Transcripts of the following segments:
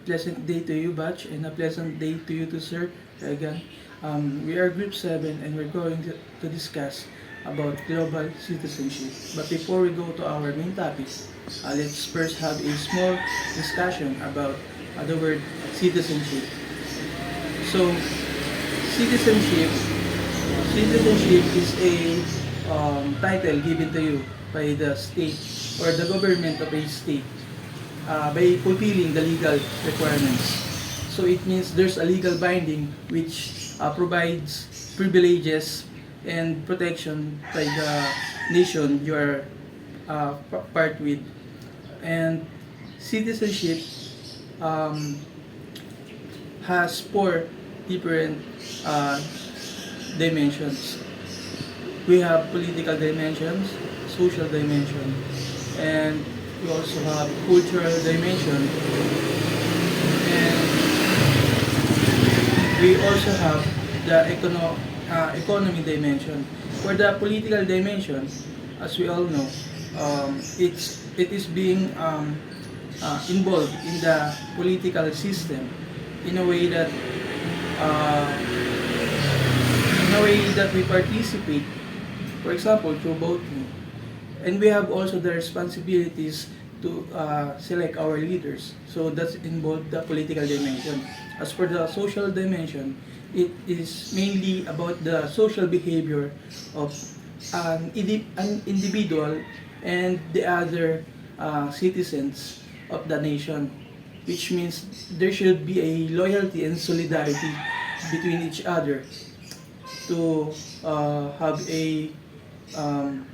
pleasant day to you, Batch, and a pleasant day to you too, sir. Again, we are Group 7 and we're going to discuss about global citizenship. But before we go to our main topic, let's first have a small discussion about the word citizenship. So, citizenship, citizenship is a title given to you by the state or the government of a state by fulfilling the legal requirements. So it means there's a legal binding which provides privileges and protection by the nation you are part with. And citizenship um, has four different uh, dimensions. We have political dimensions, social dimension, and we also have cultural dimension, and we also have the economy dimension. For the political dimension, as we all know, it is being involved in the political system in a way that uh, we participate, for example, through voting. And we have also the responsibilities to select our leaders. So that's involved the political dimension. As for the social dimension, it is mainly about the social behavior of an individual and the other citizens of the nation, which means there should be a loyalty and solidarity between each other to have a um,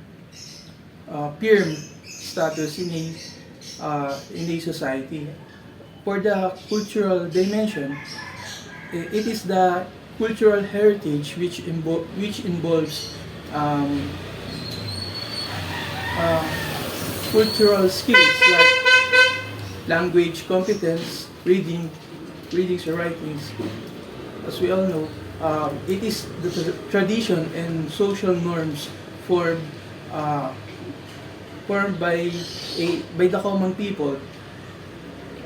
firm status in a society. For the cultural dimension, it is the cultural heritage which involves um, uh, cultural skills like language competence, readings or writings. As we all know, it is the tradition and social norms formed uh, formed by the common people,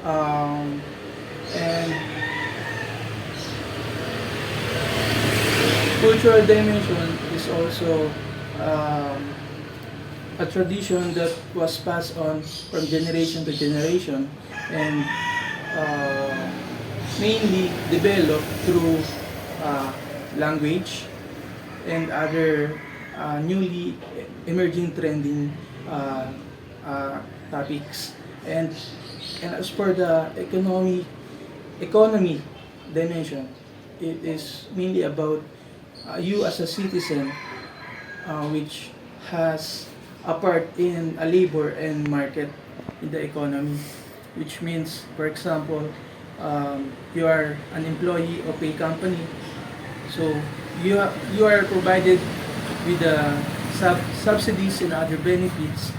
um, and cultural dimension is also a tradition that was passed on from generation to generation and uh, mainly developed through uh, language and other newly emerging trending uh, topics. And as for the economy dimension, it is mainly about you as a citizen, which has a part in a labor and market in the economy, which means, for example, you are an employee of a company, so you are provided with the subsidies and other benefits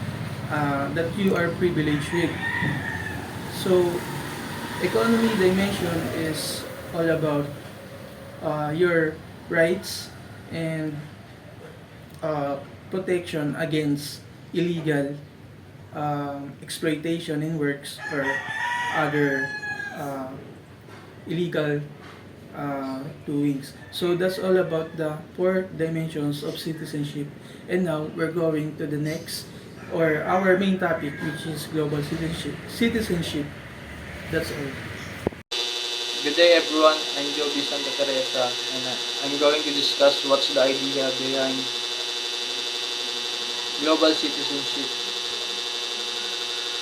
that you are privileged with. So, economy dimension is all about your rights and protection against illegal exploitation in works or other uh, illegal doings. So that's all about the four dimensions of citizenship. And now we're going to the next or our main topic, which is global citizenship. Citizenship. That's all. Good day everyone, I'm Joby Santa Teresa and I'm going to discuss what's the idea behind global citizenship.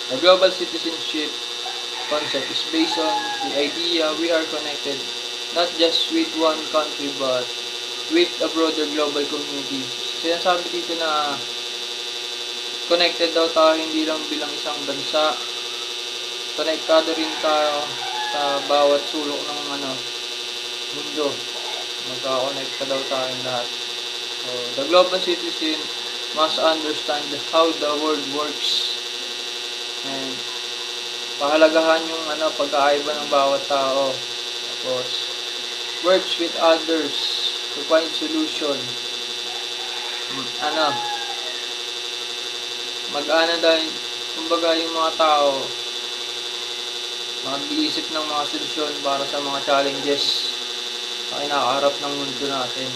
The global citizenship concept is based on the idea we are connected not just with one country but with a broader global community. Sinasabi dito na connected daw tayo hindi lang bilang isang bansa, konektado rin tayo sa bawat sulok ng mundo. Magkakonekta daw tayong lahat. So, the global citizen must understand how the world works and pahalagahan yung pagkakaiba ng bawat tao. Tapos, works with others to find solution. Mag-ana dahil, kumbaga yung mga tao, mag-iisip ng mga solusyon para sa mga challenges na kinakaharap ng mundo natin.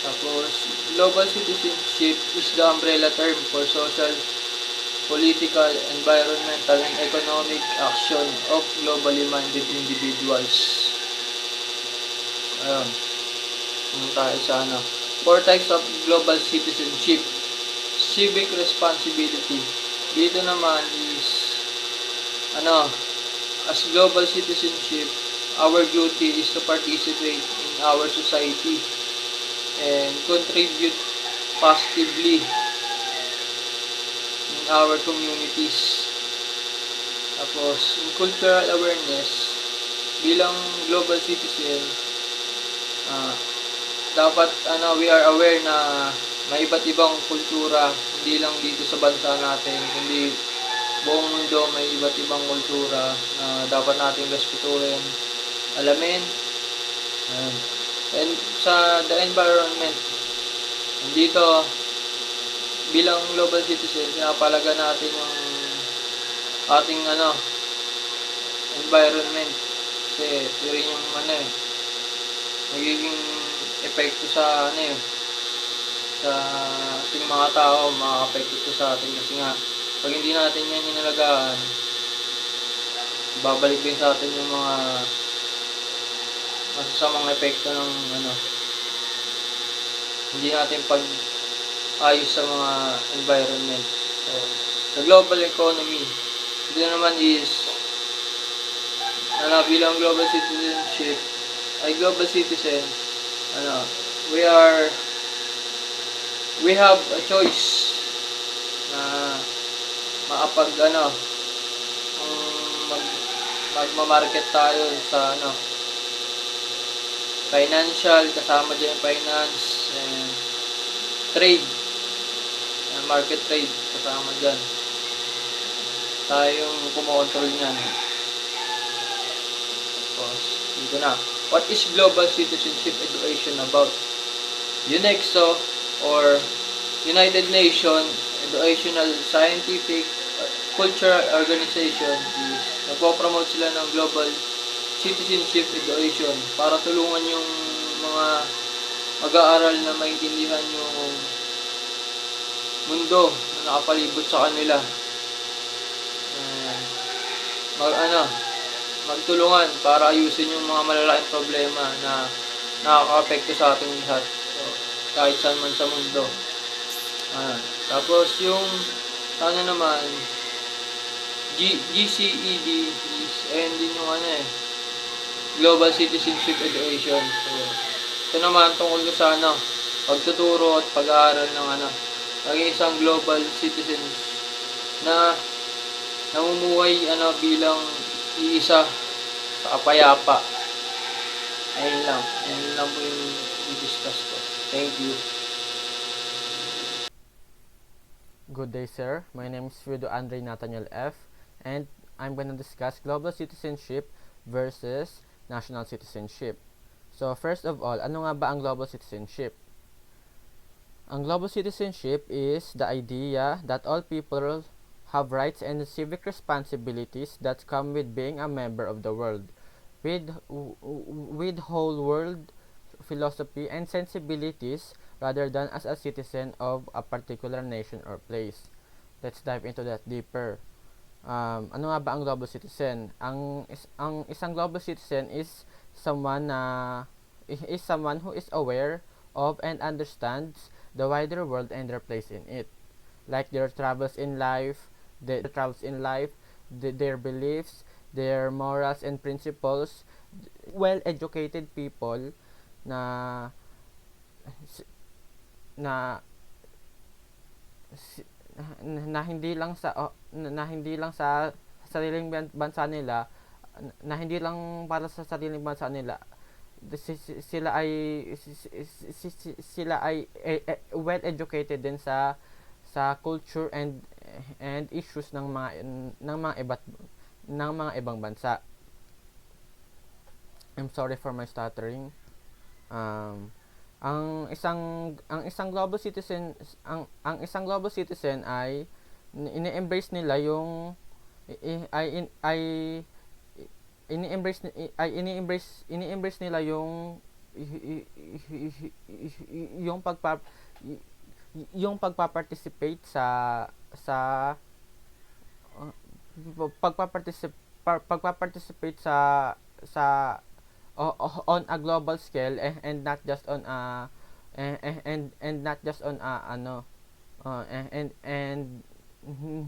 Tapos, global citizenship is the umbrella term for social, political, environmental, and economic action of globally minded individuals. Ayun, tayo sa 4 types of global citizenship. Civic responsibility. Dito naman is, as global citizenship, our duty is to participate in our society and contribute positively in our communities. Tapos, in cultural awareness, bilang global citizen, dapat we are aware na may iba't ibang kultura, hindi lang dito sa bansa natin, kundi buong mundo may iba't ibang kultura na dapat nating respetuhin, alamin. And sa the environment, dito bilang global citizen, pinapalaga natin yung ating environment, kasi ito rin yung magiging epekto sa sa ating mga tao, makaka-apekto ito sa atin kasi nga pag hindi natin yan inalagaan, babalik din sa atin yung mga masasamang epekto ng hindi natin pag-ayos sa mga environment. So, sa global economy, ito naman is bilang global citizenship global citizen, we have a choice na magma-market tayo sa financial, kasama dyan finance and trade, market trade, kasama dyan tayong kumokontrol nyan. Tapos dito what is global citizenship education about? UNESCO or United Nations Educational, Scientific, Cultural Organization is nagpo-promote sila ng global citizenship education para tulungan yung mga mag-aaral na maintindihan yung mundo na nakapalibot sa kanila. Magtulungan para ayusin yung mga malalaking problema na nakaka-apekto sa ating lahat. So, kahit saan man sa mundo. Tapos yung naman GCED is din yung Global Citizenship Education. So, ito naman tungkol sa pagtuturo at pag-aaral ng maging isang global citizen na namumuhay bilang iisa sa kapayapa. Ayun lang po yung i-discuss ko. Thank you. Good day, sir. My name is Fredo Andre Nathaniel F. And I'm going to discuss global citizenship versus national citizenship. So, first of all, ano nga ba ang global citizenship? Ang global citizenship is the idea that all people have rights and civic responsibilities that come with being a member of the world, with whole world philosophy and sensibilities rather than as a citizen of a particular nation or place. Let's dive into that deeper. Ano nga ba ang global citizen? Ang isang global citizen is someone who is aware of and understands the wider world and their place in it, like their travels in life, their beliefs, their morals and principles. Well-educated people na hindi lang sa sariling bansa nila, na hindi lang para sa sariling bansa nila, sila ay well educated din sa culture and issues ng mga ibang bansa. I'm sorry for my stuttering. Ang isang global citizen ay ini-embrace nila ay ini-embrace nila yung yung pagpa-participate sa uh, pagpa-participate sa on a global scale, and not just on a and not just on a and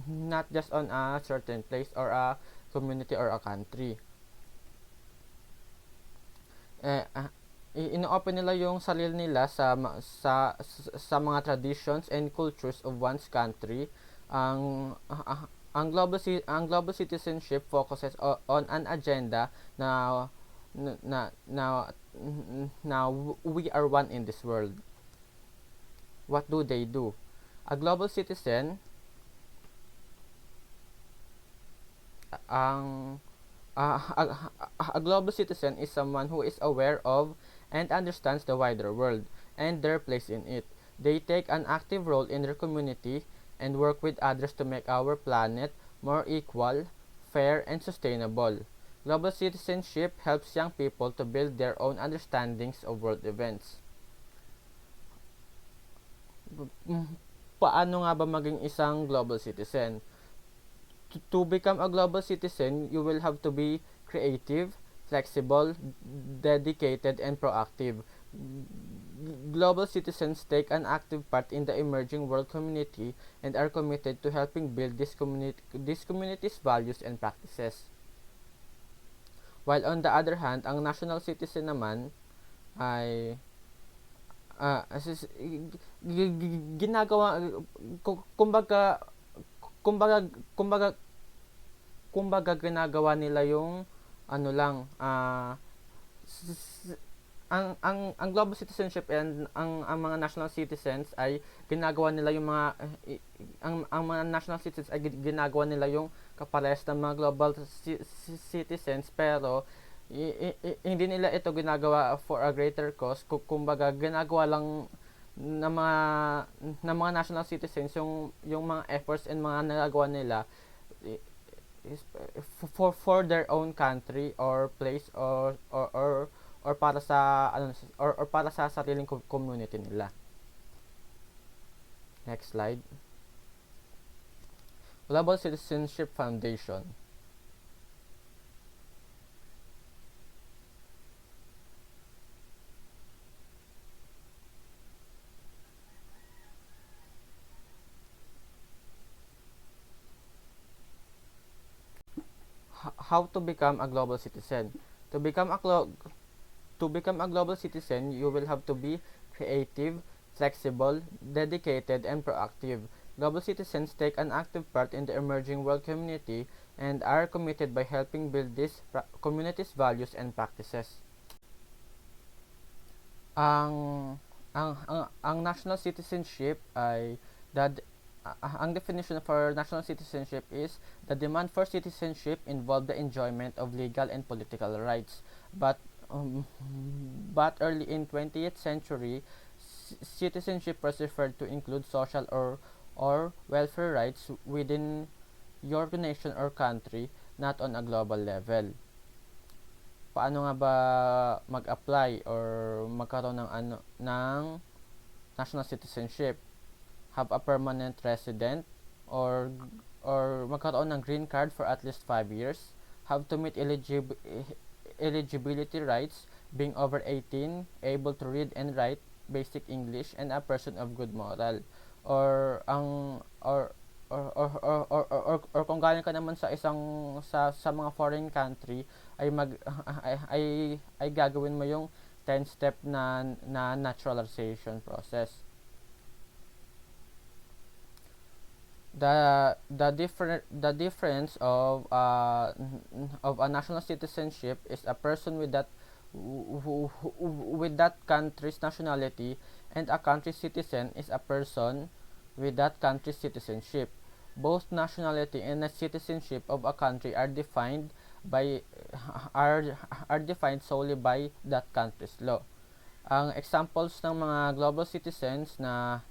not just on a certain place or a community or a country. eh, ah, ino-open nila yung sarili nila sa mga traditions and cultures of one's country. Ang global citizenship focuses on an agenda na na na na, na we are one in this world. What do they do? A global citizen, ang a global citizen is someone who is aware of and understands the wider world and their place in it. They take an active role in their community and work with others to make our planet more equal, fair, and sustainable. Global citizenship helps young people to build their own understandings of world events. Paano nga ba maging isang global citizen? To become a global citizen, you will have to be creative, flexible, dedicated, and proactive. Global citizens take an active part in the emerging world community and are committed to helping build this community's values and practices. While on the other hand, ang national citizen naman ay ginagawa, kumbaga kumbaga kumbaga kumbaga ginagawa nila yung ano lang, ang global citizenship and ang mga national citizens ay ginagawa nila yung mga ang mga national citizens ay ginagawa nila yung kaparehas ng mga global citizens, pero hindi nila ito ginagawa for a greater cause. Kumbaga ginagawa lang ng mga national citizens yung mga efforts and mga nagagawa nila is for their own country or place, or para sa or para sa sariling community nila. Next slide. Global Citizenship Foundation. How to become a global citizen? To become a global citizen, you will have to be creative, flexible, dedicated, and proactive. Global citizens take an active part in the emerging world community and are committed by helping build this community's values and practices. Ang national citizenship ay ang definition for national citizenship is the demand for citizenship involved the enjoyment of legal and political rights. But early in 20th century, citizenship was referred to include social or welfare rights within your nation or country, not on a global level. Paano nga ba mag-apply or magkaroon ng national citizenship? Have a permanent resident or magkaroon ng green card for at least 5 years, have to meet eligibility rights, being over 18, able to read and write basic English, and a person of good moral. Or kung galing ka naman sa sa mga foreign country, ay ay gagawin mo yung 10-step na naturalization process. The difference of a national citizenship is a person with that country's nationality, and a country's citizen is a person with that country's citizenship. Both nationality and the citizenship of a country are defined solely by that country's law. Ang examples ng mga global citizens na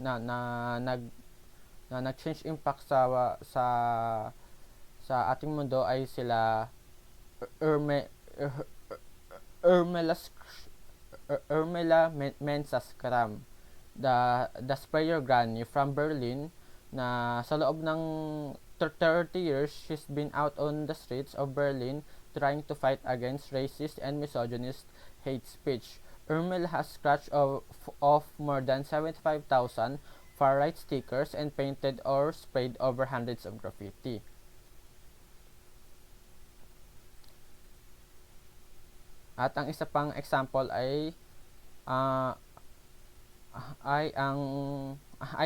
nag-change impact sa ating mundo ay sila Erme, Er- Ermelas, Ermela Mensas Karam, the sprayer granny from Berlin, na sa loob ng 30 years, she's been out on the streets of Berlin trying to fight against racist and misogynist hate speech. Ermel has scratched off more than 75,000 far-right stickers and painted or sprayed over hundreds of graffiti. At ang isa pang example uh, ay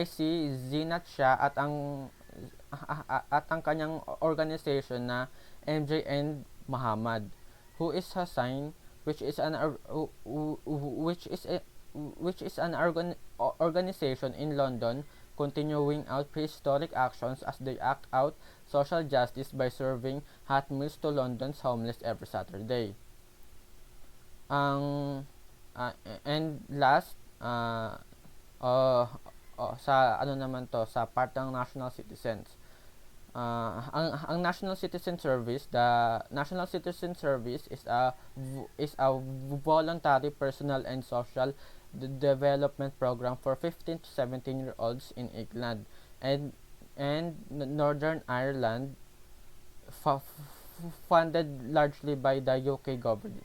si Zinat Shah at ang kanyang organization na MJ and Muhammad, who is Hussain, which is an organization in London continuing out prehistoric actions as they act out social justice by serving hot meals to London's homeless every Saturday. Ang and last, sa ano naman to, sa part ng national citizens. Ang National Citizen Service, the National Citizen Service is a voluntary personal and social development program for 15 to 17-year-olds in England and Northern Ireland, funded largely by the UK government.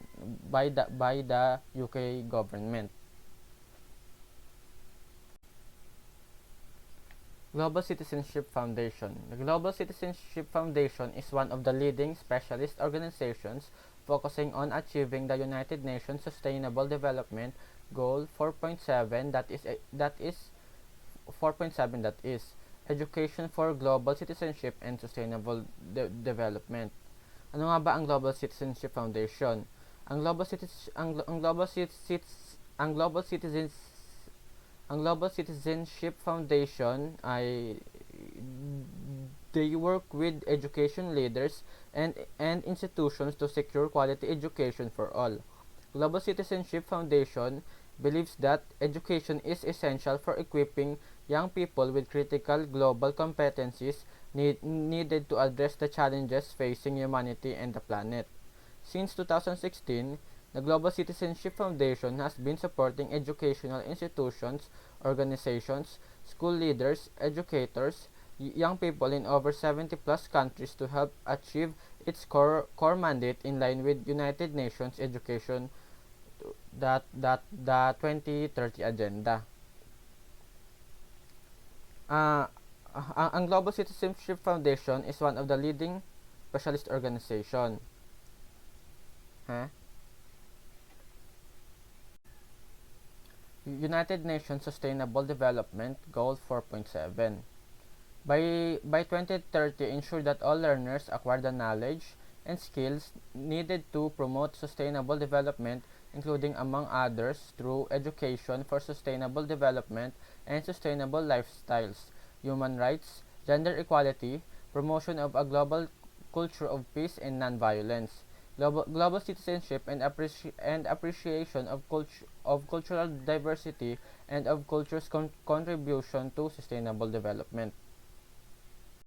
Global Citizenship Foundation. The Global Citizenship Foundation is one of the leading specialist organizations focusing on achieving the United Nations Sustainable Development Goal 4.7, that is education for global citizenship and sustainable development. Ano nga ba ang Global Citizenship Foundation? Ang Global Citizenship Foundation ay they work with education leaders and institutions to secure quality education for all. Global Citizenship Foundation believes that education is essential for equipping young people with critical global competencies needed to address the challenges facing humanity and the planet. Since 2016, the Global Citizenship Foundation has been supporting educational institutions, organizations, school leaders, educators, young people in over 70 plus countries to help achieve its core mandate in line with United Nations Education the 2030 agenda. Ang Global Citizenship Foundation is one of the leading specialist organization. United Nations Sustainable Development Goal 4.7. By 2030, ensure that all learners acquire the knowledge and skills needed to promote sustainable development, including, among others, through education for sustainable development and sustainable lifestyles, human rights, gender equality, promotion of a global culture of peace and non-violence, global citizenship and appreciation of cultural diversity and of culture's contribution to sustainable development.